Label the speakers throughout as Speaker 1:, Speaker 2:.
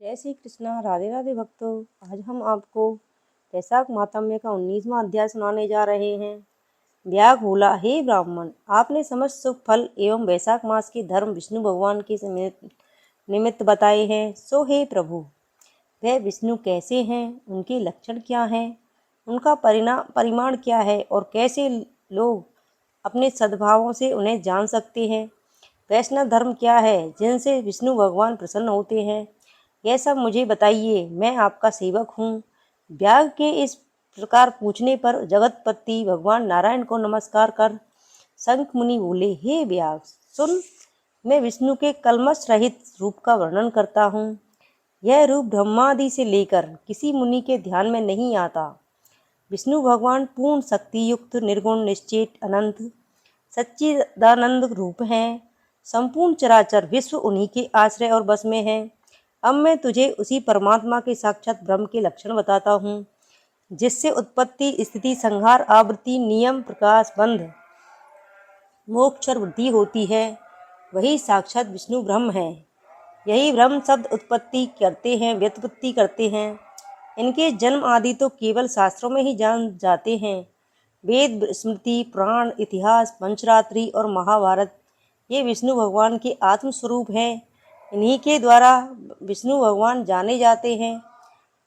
Speaker 1: जय श्री कृष्णा। राधे राधे भक्तों। आज हम आपको वैशाख मातम्य का 19वां अध्याय सुनाने जा रहे हैं। व्याग बोला, हे ब्राह्मण, आपने समस्त सुख फल एवं वैशाख मास के धर्म विष्णु भगवान के निमित्त बताए हैं। सो हे प्रभु, वह विष्णु कैसे हैं, उनके लक्षण क्या हैं, उनका परिमाण क्या है और कैसे लोग अपने सद्भावों से उन्हें जान सकते हैं। वैष्णव धर्म क्या है, जिनसे विष्णु भगवान प्रसन्न होते हैं, यह सब मुझे बताइए, मैं आपका सेवक हूँ। व्याग के इस प्रकार पूछने पर जगतपति भगवान नारायण को नमस्कार कर शंख मुनि बोले, हे व्याग सुन, मैं विष्णु के कल्मश रहित रूप का वर्णन करता हूँ। यह रूप ब्रह्मादि से लेकर किसी मुनि के ध्यान में नहीं आता। विष्णु भगवान पूर्ण शक्ति युक्त निर्गुण निश्चेत अनंत सच्चिदानंद रूप हैं। संपूर्ण चराचर विश्व उन्हीं के आश्रय और बस में है। अब मैं तुझे उसी परमात्मा के साक्षात ब्रह्म के लक्षण बताता हूँ, जिससे उत्पत्ति स्थिति संहार आवृत्ति नियम प्रकाश बंध मोक्ष और वृद्धि होती है। वही साक्षात विष्णु ब्रह्म है। यही ब्रह्म शब्द उत्पत्ति करते हैं, व्युत्पत्ति करते हैं। इनके जन्म आदि तो केवल शास्त्रों में ही जान जाते हैं। वेद स्मृति पुराण इतिहास पंचरात्रि और महाभारत ये विष्णु भगवान के आत्मस्वरूप हैं। इन्हीं के द्वारा विष्णु भगवान जाने जाते हैं,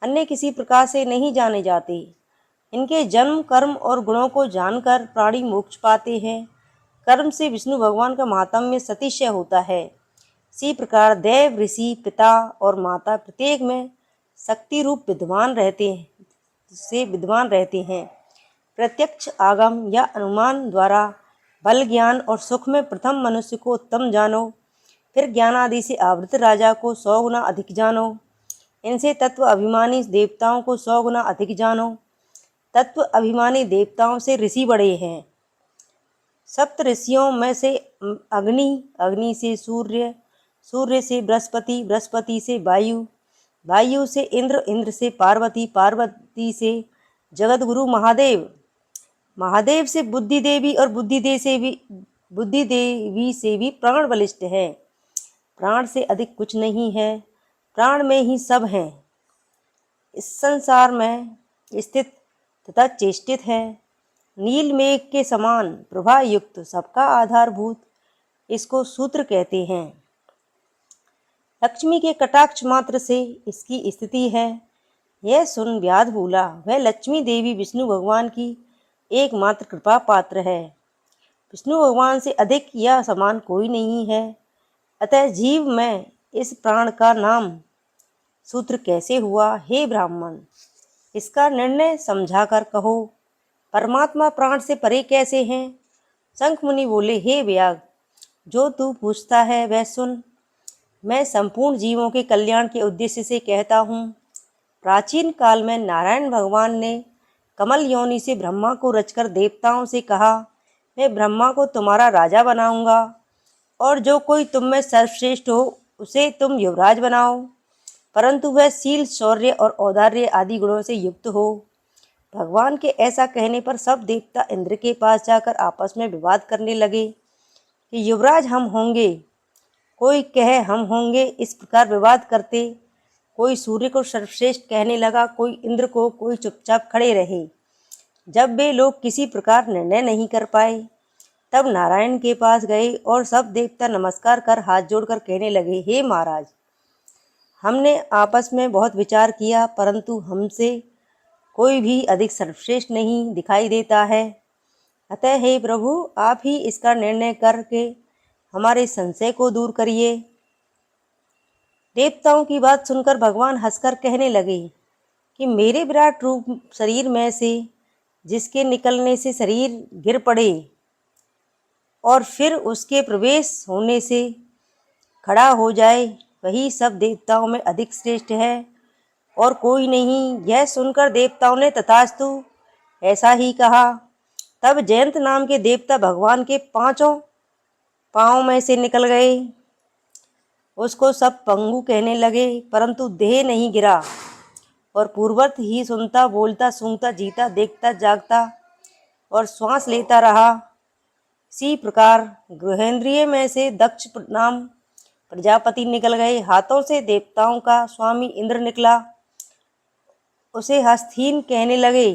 Speaker 1: अन्य किसी प्रकार से नहीं जाने जाते। इनके जन्म कर्म और गुणों को जानकर प्राणी मोक्ष पाते हैं। कर्म से विष्णु भगवान का महात्म्य सतिशय होता है। इसी प्रकार देव ऋषि पिता और माता प्रत्येक में शक्ति रूप विद्वान रहते हैं। प्रत्यक्ष आगम या अनुमान द्वारा बल ज्ञान और सुख में प्रथम मनुष्य को उत्तम जानो, फिर ज्ञान आदि से आवृत राजा को 100 गुना अधिक जानो। इनसे तत्व अभिमानी देवताओं को 100 गुना अधिक जानो। तत्व अभिमानी देवताओं से ऋषि बड़े हैं। सप्त ऋषियों में से अग्नि, अग्नि से सूर्य, सूर्य से बृहस्पति, बृहस्पति से वायु, वायु से इंद्र, इंद्र से पार्वती, पार्वती से जगत गुरु महादेव, महादेव से बुद्धि देवी और बुद्धि देवी से भी प्राण बलिष्ठ है। प्राण से अधिक कुछ नहीं है, प्राण में ही सब है। इस संसार में स्थित तथा चेष्टित है। नील मेघ के समान प्रभा युक्त सबका आधारभूत इसको सूत्र कहते हैं। लक्ष्मी के कटाक्ष मात्र से इसकी स्थिति है। यह सुन व्याध बोला, वह लक्ष्मी देवी विष्णु भगवान की एकमात्र कृपा पात्र है। विष्णु भगवान से अधिक या समान कोई नहीं है। अतः जीव में इस प्राण का नाम सूत्र कैसे हुआ, हे ब्राह्मण, इसका निर्णय समझाकर कहो। परमात्मा प्राण से परे कैसे हैं? शंख मुनि बोले, हे व्याग, जो तू पूछता है वह सुन। मैं संपूर्ण जीवों के कल्याण के उद्देश्य से कहता हूँ। प्राचीन काल में नारायण भगवान ने कमल योनि से ब्रह्मा को रचकर देवताओं से कहा, मैं ब्रह्मा को तुम्हारा राजा बनाऊंगा और जो कोई तुम में सर्वश्रेष्ठ हो उसे तुम युवराज बनाओ, परंतु वह शील, शौर्य और औदार्य आदि गुणों से युक्त हो। भगवान के ऐसा कहने पर सब देवता इंद्र के पास जाकर आपस में विवाद करने लगे कि युवराज हम होंगे, कोई कहे हम होंगे। इस प्रकार विवाद करते कोई सूर्य को सर्वश्रेष्ठ कहने लगा, कोई इंद्र को, कोई चुपचाप खड़े रहे। जब वे लोग किसी प्रकार निर्णय नहीं कर पाए, तब नारायण के पास गए और सब देवता नमस्कार कर हाथ जोड़कर कहने लगे, हे महाराज, हमने आपस में बहुत विचार किया, परंतु हमसे कोई भी अधिक सर्वश्रेष्ठ नहीं दिखाई देता है। अतः हे प्रभु, आप ही इसका निर्णय करके हमारे संशय को दूर करिए। देवताओं की बात सुनकर भगवान हंसकर कहने लगे कि मेरे विराट रूप शरीर में से जिसके निकलने से शरीर गिर पड़े और फिर उसके प्रवेश होने से खड़ा हो जाए, वही सब देवताओं में अधिक श्रेष्ठ है और कोई नहीं। यह सुनकर देवताओं ने तथास्तु ऐसा ही कहा। तब जयंत नाम के देवता भगवान के 5 पाँव में से निकल गए। उसको सब पंगु कहने लगे, परंतु देह नहीं गिरा और पूर्ववत ही सुनता, बोलता, सूंघता, जीता, देखता, जागता और श्वास लेता रहा। इसी प्रकार गृहेंद्रिय में से दक्ष नाम प्रजापति निकल गए, हाथों से देवताओं का स्वामी इंद्र निकला, उसे हस्तहीन कहने लगे।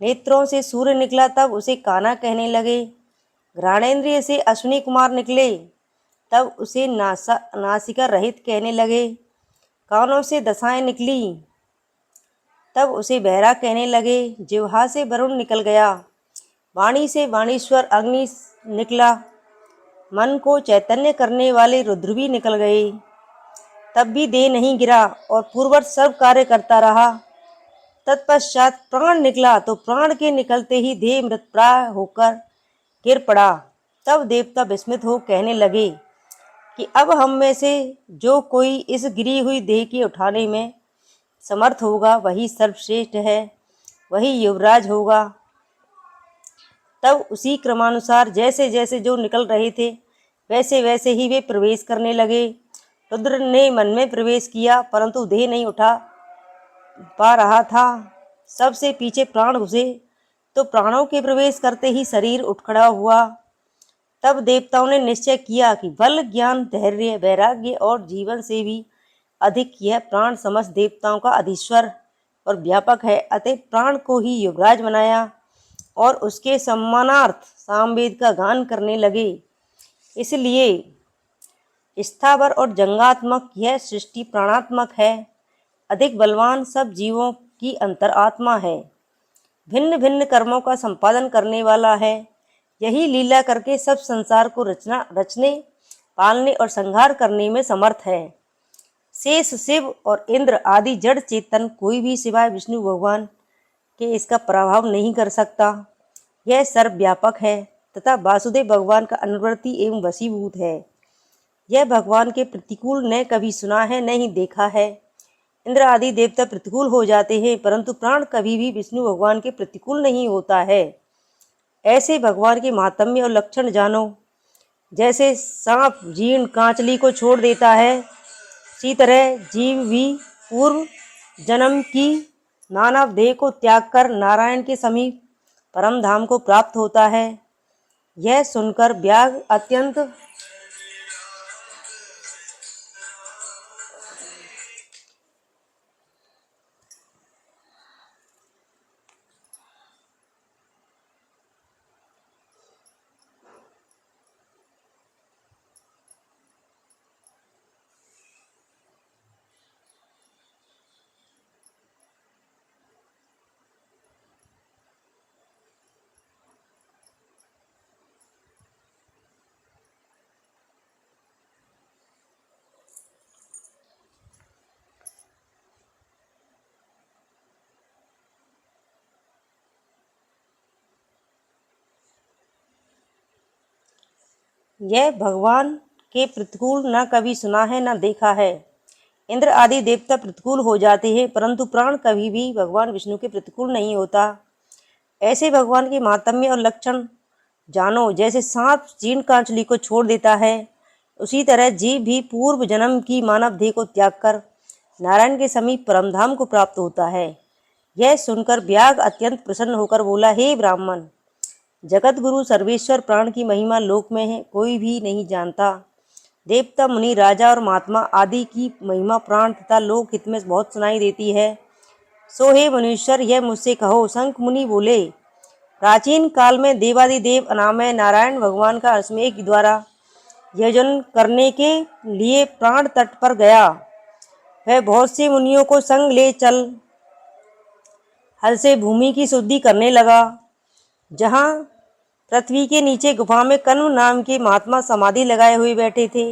Speaker 1: नेत्रों से सूर्य निकला, तब उसे काना कहने लगे। घ्राणेन्द्रिय से अश्विनी कुमार निकले, तब उसे नासिका रहित कहने लगे। कानों से दशाएं निकली, तब उसे बहरा कहने लगे। जिह्वा से वरुण निकल गया, वाणी से वाणीश्वर अग्नि निकला, मन को चैतन्य करने वाले रुद्र भी निकल गए। तब भी देह नहीं गिरा और पूर्ववत सब कार्य करता रहा। तत्पश्चात प्राण निकला, तो प्राण के निकलते ही देह मृतप्राय होकर गिर पड़ा। तब देवता विस्मित हो कहने लगे कि अब हम में से जो कोई इस गिरी हुई देह के उठाने में समर्थ होगा वही सर्वश्रेष्ठ है, वही युवराज होगा। तब उसी क्रमानुसार जैसे जैसे जो निकल रहे थे वैसे वैसे ही वे प्रवेश करने लगे। रुद्र ने मन में प्रवेश किया, परंतु देह नहीं उठा पा रहा था। सबसे पीछे प्राण घुसे, तो प्राणों के प्रवेश करते ही शरीर उठ खड़ा हुआ। तब देवताओं ने निश्चय किया कि बल, ज्ञान, धैर्य, वैराग्य और जीवन से भी अधिक यह प्राण समस्त देवताओं का अधीश्वर और व्यापक है। अतः प्राण को ही युवराज बनाया और उसके सम्मानार्थ सामवेद का गान करने लगे। इसलिए स्थावर और जंगात्मक यह सृष्टि प्राणात्मक है। अधिक बलवान सब जीवों की अंतरात्मा है, भिन्न भिन्न कर्मों का संपादन करने वाला है। यही लीला करके सब संसार को रचने, पालने और संहार करने में समर्थ है। शेष, शिव और इंद्र आदि जड़ चेतन कोई भी सिवाय विष्णु भगवान के इसका प्रभाव नहीं कर सकता। यह सर्वव्यापक है तथा वासुदेव भगवान का अनुवर्ती एवं वशीभूत है। यह भगवान के प्रतिकूल न कभी सुना है, न ही देखा है। इंद्र आदि देवता प्रतिकूल हो जाते हैं, परंतु प्राण कभी भी विष्णु भगवान के प्रतिकूल नहीं होता है। ऐसे भगवान के महात्म्य और लक्षण जानो। जैसे सांप जीर्ण कांचली को छोड़ देता है, उसी तरह जीव भी पूर्व जन्म की मानव देह को त्याग कर नारायण के समीप परम धाम को प्राप्त होता है। यह सुनकर व्याग अत्यंत यह भगवान के प्रतिकूल न कभी सुना है न देखा है। इंद्र आदि देवता प्रतिकूल हो जाते हैं, परंतु प्राण कभी भी भगवान विष्णु के प्रतिकूल नहीं होता। ऐसे भगवान के महात्म्य और लक्षण जानो। जैसे सांप जीर्ण कांचली को छोड़ देता है, उसी तरह जीव भी पूर्व जन्म की मानव देह को त्याग कर नारायण के समीप परमधाम को प्राप्त होता है। यह सुनकर व्याग अत्यंत प्रसन्न होकर बोला, हे ब्राह्मण, जगत गुरु सर्वेश्वर प्राण की महिमा लोक में है, कोई भी नहीं जानता। देवता, मुनि, राजा और महात्मा आदि की महिमा प्राण तथा लोक हित में बहुत सुनाई देती है। सो हे मनुष्यर, यह मुझसे कहो। शंख मुनि बोले, प्राचीन काल में देवादिदेव अनामय नारायण भगवान का अश्वमेघ द्वारा यजन करने के लिए प्राण तट पर गया। वह बहुत से मुनियों को संग ले चल हल से भूमि की शुद्धि करने लगा। जहाँ पृथ्वी के नीचे गुफा में कण्व नाम के महात्मा समाधि लगाए हुए बैठे थे,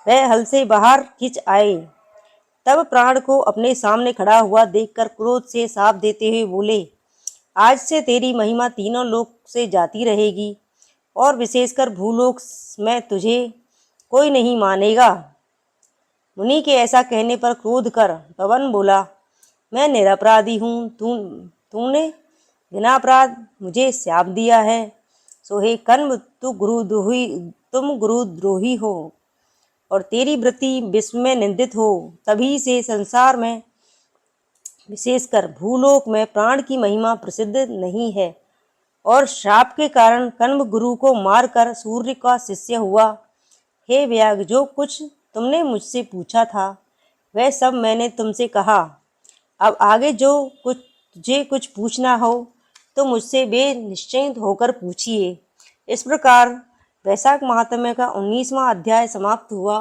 Speaker 1: वह हल से बाहर खिंच आए। तब प्राण को अपने सामने खड़ा हुआ देखकर क्रोध से साप देते हुए बोले, आज से तेरी महिमा तीनों लोक से जाती रहेगी और विशेषकर भूलोक में तुझे कोई नहीं मानेगा। मुनि के ऐसा कहने पर क्रोध कर पवन बोला, मैं निरपराधी हूँ, तूने बिना अपराध मुझे शाप दिया है। सो हे कण्व, तुम गुरुद्रोही हो और तेरी वृत्ति विश्व में निंदित हो। तभी से संसार में विशेषकर भूलोक में प्राण की महिमा प्रसिद्ध नहीं है और श्राप के कारण कण्व गुरु को मारकर सूर्य का शिष्य हुआ। हे व्याग, जो कुछ तुमने मुझसे पूछा था वह सब मैंने तुमसे कहा। अब आगे जो कुछ पूछना हो तो मुझसे बेनिश्चिंत होकर पूछिए। इस प्रकार वैशाख महात्म्य का 19वां अध्याय समाप्त हुआ।